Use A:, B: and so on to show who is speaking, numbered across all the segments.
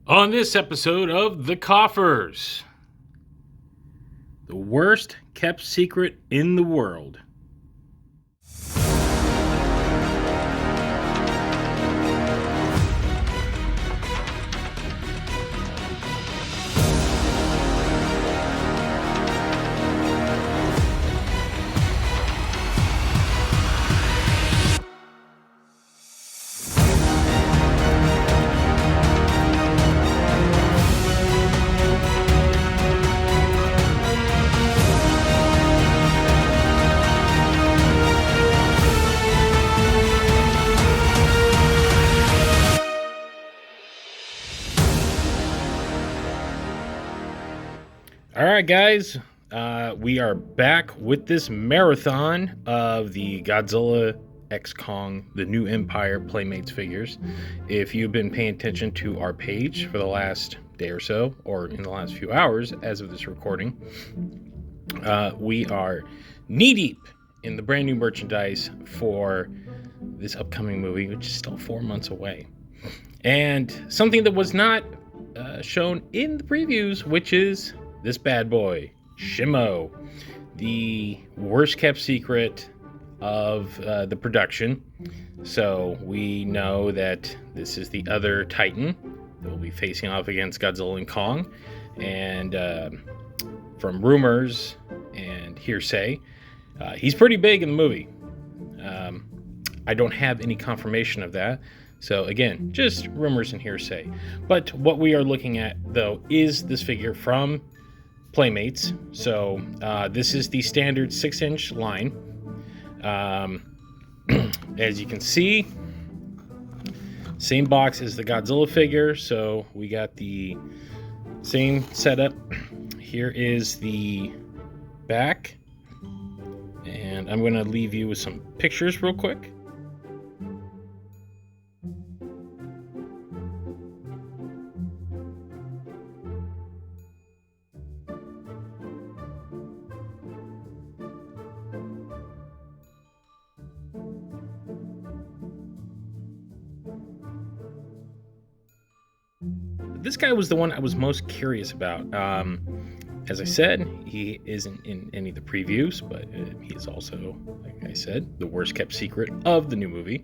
A: On this episode of The Koffers, the worst kept secret in the world. All right, guys, we are back with this marathon of the Godzilla X Kong, the New Empire Playmates figures. If you've been paying attention to our page for the last day or so, or in the last few hours as of this recording, we are knee-deep in the brand new merchandise for this upcoming movie, which is still 4 months away. And something that was not shown in the previews, which is this bad boy, Shimo, the worst kept secret of the production. So we know that this is the other Titan that will be facing off against Godzilla and Kong. And from rumors and hearsay, he's pretty big in the movie. I don't have any confirmation of that. So again, just rumors and hearsay. But what we are looking at, though, is this figure from Playmates. So this is the standard 6-inch line. As you can see, same box as the Godzilla figure. So we got the same setup. Here is the back. And I'm going to leave you with some pictures real quick. This guy was the one I was most curious about. As I said, he isn't in any of the previews, but he is also, like I said, the worst kept secret of the new movie.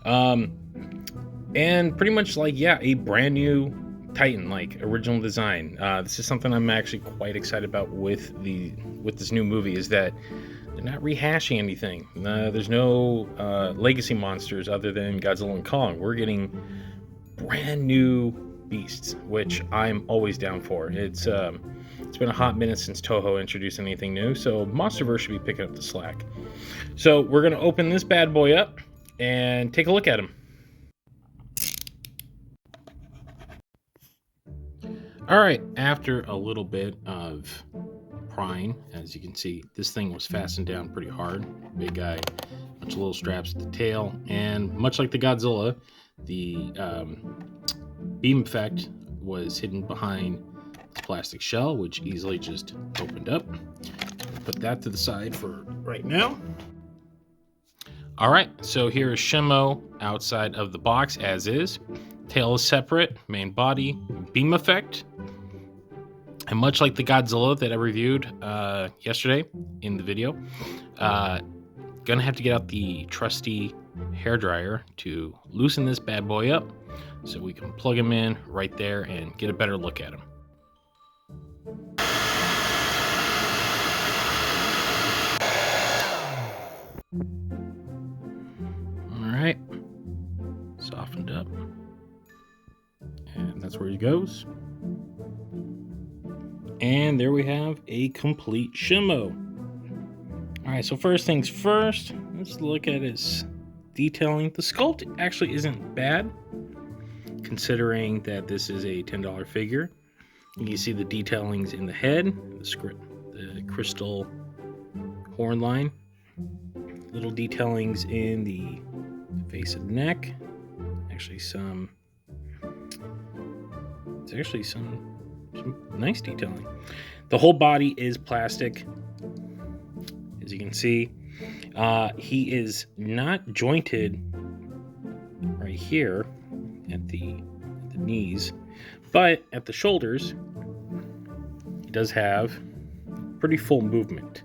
A: And pretty much like, yeah, a brand new Titan, like original design. This is something I'm actually quite excited about with this new movie, is that they're not rehashing anything. There's no legacy monsters other than Godzilla and Kong. We're getting brand new beasts, which I'm always down for. It's been a hot minute since Toho introduced anything new, so Monsterverse should be picking up the slack. So we're going to open this bad boy up and take a look at him. All right, after a little bit of prying, as you can see, this thing was fastened down pretty hard. Big guy, bunch of little straps at the tail, and much like the Godzilla, the beam effect was hidden behind this plastic shell, which easily just opened up. Put that to the side for right now. All right, so here is Shimo outside of the box as is. Tail is separate, main body, beam effect. And much like the Godzilla that I reviewed yesterday in the video, gonna have to get out the trusty hairdryer to loosen this bad boy up so we can plug him in right there and get a better look at him. All right, softened up, and that's where he goes. And there we have a complete Shimo. All right, so first things first, let's look at his detailing. The sculpt actually isn't bad, considering that this is a $10 figure. You can see the detailings in the head, the crystal horn line, little detailings in the face and neck. There's actually some nice detailing. The whole body is plastic, as you can see. He is not jointed right here at the knees. But at the shoulders, he does have pretty full movement.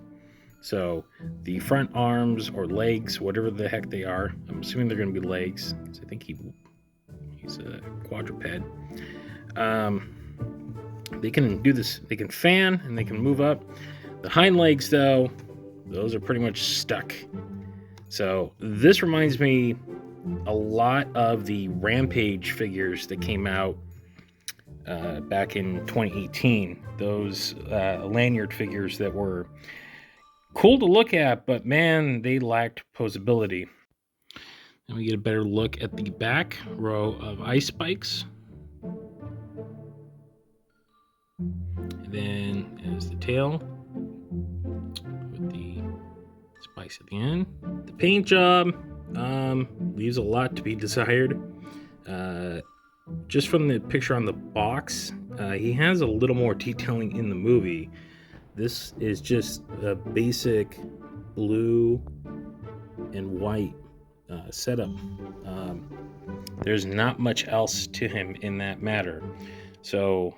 A: So the front arms or legs, whatever the heck they are, I'm assuming they're going to be legs. I think he's a quadruped. They can do this. They can fan and they can move up. The hind legs, though, those are pretty much stuck. So this reminds me a lot of the Rampage figures that came out back in 2018. Those lanyard figures that were cool to look at, but man, they lacked posability. Then we get a better look at the back row of ice spikes. And then as the tail with the spikes at the end. The paint job leaves a lot to be desired. Just from the picture on the box, he has a little more detailing in the movie. This is just a basic blue and white setup. There's not much else to him in that matter. So,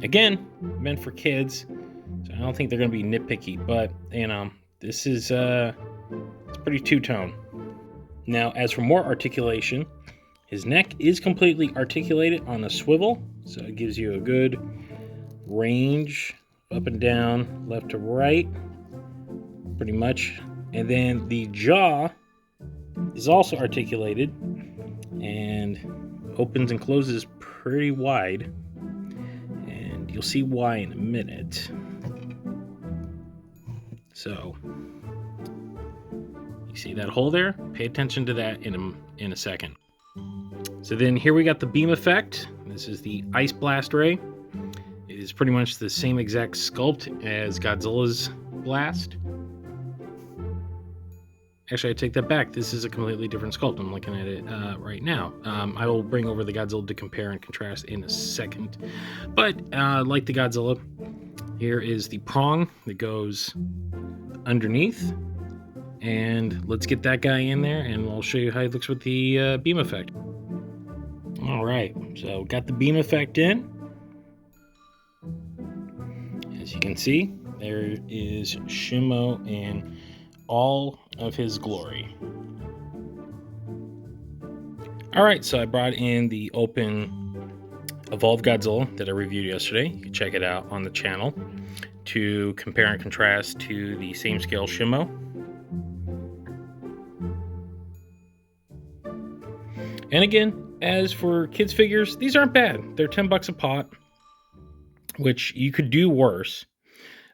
A: again, meant for kids. So I don't think they're going to be nitpicky, but, you know, this is it's pretty two-tone. Now, as for more articulation, his neck is completely articulated on a swivel, so it gives you a good range up and down, left to right, pretty much. And then the jaw is also articulated and opens and closes pretty wide. And you'll see why in a minute. So, you see that hole there? Pay attention to that in a second. So then here we got the beam effect. This is the Ice Blast Ray. It is pretty much the same exact sculpt as Godzilla's blast. Actually, I take that back. This is a completely different sculpt. I'm looking at it right now. I will bring over the Godzilla to compare and contrast in a second. But like the Godzilla, here is the prong that goes underneath. And let's get that guy in there and I'll show you how he looks with the beam effect. All right, so got the beam effect in. As you can see, there is Shimo in all of his glory. All right, so I brought in the open Evolved Godzilla that I reviewed yesterday. You can check it out on the channel to compare and contrast to the same scale Shimo. And again, as for kids figures, these aren't bad. They're $10 a pop, which you could do worse.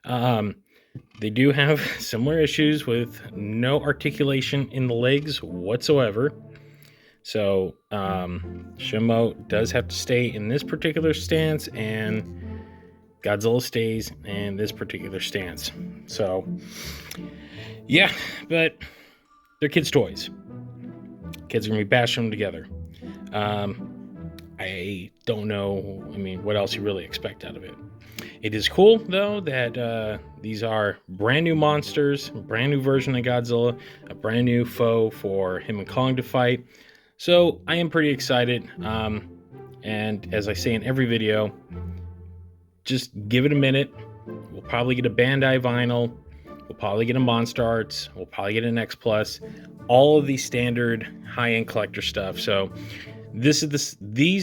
A: They do have similar issues with no articulation in the legs whatsoever. So Shimo does have to stay in this particular stance, and Godzilla stays in this particular stance. So yeah, but they're kids' toys. Kids are gonna be bashing them together. I don't know. I mean, what else you really expect out of it? It is cool though that these are brand new monsters, brand new version of Godzilla, a brand new foe for him and Kong to fight. So I am pretty excited. And as I say in every video, just give it a minute. We'll probably get a Bandai vinyl. We'll probably get a Monster Arts. We'll probably get an X Plus. All of the standard high-end collector stuff. So these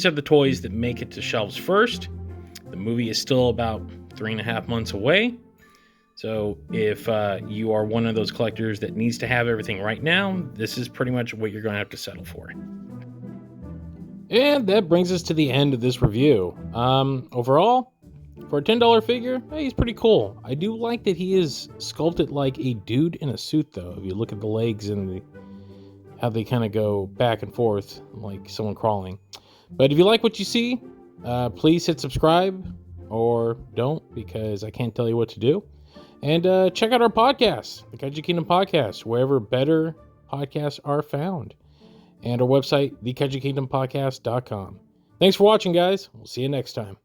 A: are the toys that make it to shelves first. The movie is still about 3.5 months away. So if you are one of those collectors that needs to have everything right now, this is pretty much what you're going to have to settle for. And that brings us to the end of this review. Overall, for a $10 figure, hey, he's pretty cool. I do like that he is sculpted like a dude in a suit, though. If you look at the legs and how they kind of go back and forth like someone crawling. But if you like what you see, please hit subscribe, or don't, because I can't tell you what to do. And check out our podcast, the Kaiju Kingdom Podcast, wherever better podcasts are found. And our website, thekaijukingdompodcast.com. Thanks for watching, guys. We'll see you next time.